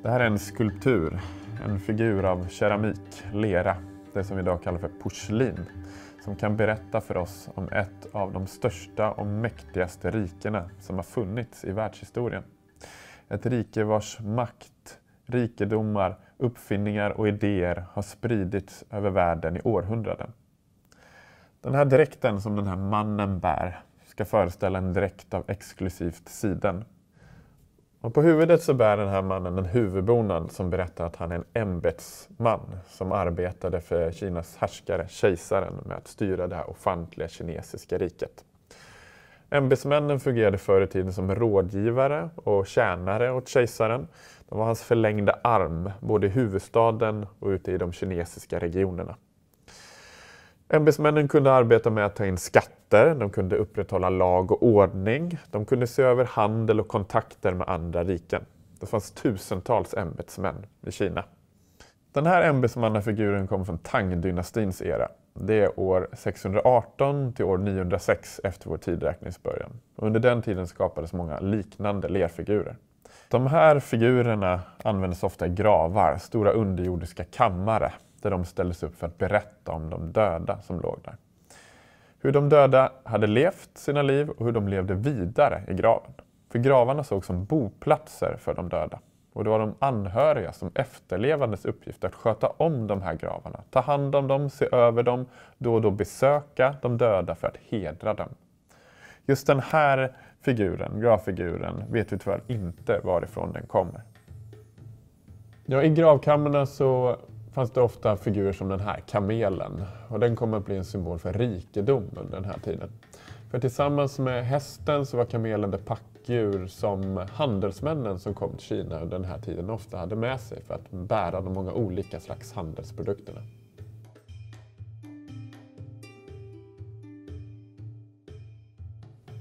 Det här är en skulptur, en figur av keramik, lera, det som vi idag kallar för porslin, som kan berätta för oss om ett av de största och mäktigaste rikena som har funnits i världshistorien. Ett rike vars makt, rikedomar, uppfinningar och idéer har spridits över världen i århundraden. Den här dräkten som den här mannen bär ska föreställa en dräkt av exklusivt siden. Och på huvudet så bär den här mannen en huvudbonad som berättar att han är en ämbetsman som arbetade för Kinas härskare, kejsaren, med att styra det här ofantliga kinesiska riket. Ämbetsmännen fungerade förr i tiden som rådgivare och tjänare åt kejsaren. De var hans förlängda arm, både i huvudstaden och ute i de kinesiska regionerna. Ämbetsmännen kunde arbeta med att ta in skatter, de kunde upprätthålla lag och ordning, de kunde se över handel och kontakter med andra riken. Det fanns tusentals ämbetsmän i Kina. Den här ämbetsmannafiguren kommer från Tang-dynastins era. Det är år 618 till år 906 efter vår tidräkningsbörjan. Under den tiden skapades många liknande lerfigurer. De här figurerna användes ofta i gravar, stora underjordiska kammare, där de ställdes upp för att berätta om de döda som låg där. Hur de döda hade levt sina liv och hur de levde vidare i graven. För gravarna såg som boplatser för de döda. Och det var de anhöriga som efterlevandes uppgift att sköta om de här gravarna. Ta hand om dem, se över dem, då och då besöka de döda för att hedra dem. Just den här figuren, gravfiguren, vet vi tyvärr inte varifrån den kommer. Ja, i gravkammarna så fanns det ofta figurer som den här, kamelen. Och den kommer att bli en symbol för rikedom under den här tiden. För tillsammans med hästen så var kamelen det packdjur som handelsmännen som kom till Kina under den här tiden ofta hade med sig för att bära de många olika slags handelsprodukterna.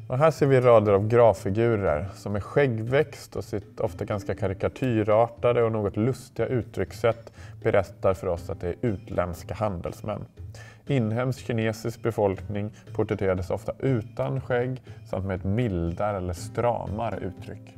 Och här ser vi rader av gravfigurer som är skäggväxt och sitt ofta ganska karikatyrartade och något lustiga uttryckssätt berättar för oss att det är utländska handelsmän. Inhemsk kinesisk befolkning porträtterades ofta utan skägg samt med ett mildare eller stramare uttryck.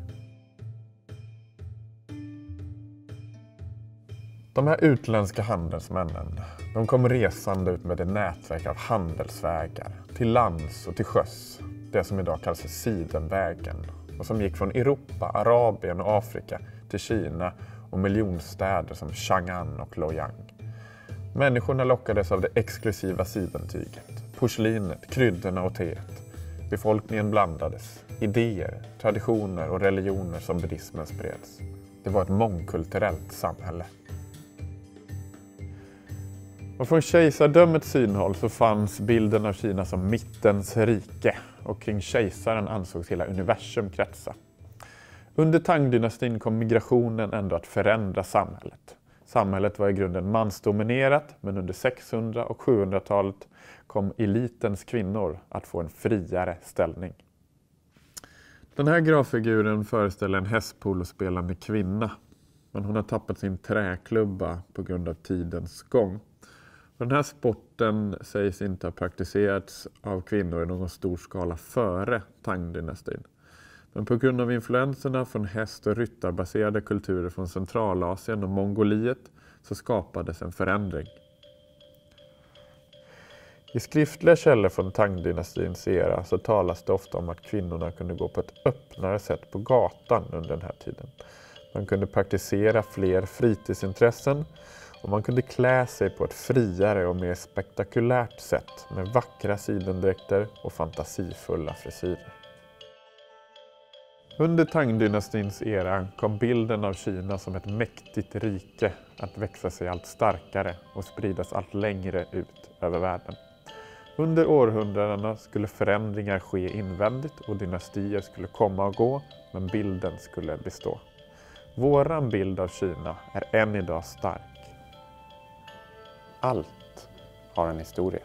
De här utländska handelsmännen, de kom resande ut med ett nätverk av handelsvägar till lands och till sjöss. Det som idag kallas för Sidenvägen och som gick från Europa, Arabien och Afrika till Kina och miljonstäder som Chang'an och Luoyang. Människorna lockades av det exklusiva sidentyget, porslinet, kryddorna och teet. Befolkningen blandades, idéer, traditioner och religioner som buddhismen spreds. Det var ett mångkulturellt samhälle. Och från kejsardömets synhåll så fanns bilden av Kina som mittens rike och kring kejsaren ansågs hela universum kretsa. Under Tang-dynastin kom migrationen ändå att förändra samhället. Samhället var i grunden mansdominerat, men under 600- och 700-talet kom elitens kvinnor att få en friare ställning. Den här gravfiguren föreställer en hästpolospelande kvinna, men hon har tappat sin träklubba på grund av tidens gång. Den här sporten sägs inte ha praktiserats av kvinnor i någon stor skala före Tang-dynastin. Men på grund av influenserna från häst- och ryttarbaserade kulturer från Centralasien och Mongoliet så skapades en förändring. I skriftliga källor från Tang-dynastins era så talas det ofta om att kvinnorna kunde gå på ett öppnare sätt på gatan under den här tiden. Man kunde praktisera fler fritidsintressen och man kunde klä sig på ett friare och mer spektakulärt sätt med vackra sidendräkter och fantasifulla frisyrer. Under Tang-dynastins era kom bilden av Kina som ett mäktigt rike att växa sig allt starkare och spridas allt längre ut över världen. Under århundradena skulle förändringar ske invändigt och dynastier skulle komma och gå, men bilden skulle bestå. Våran bild av Kina är än idag stark. Allt har en historia.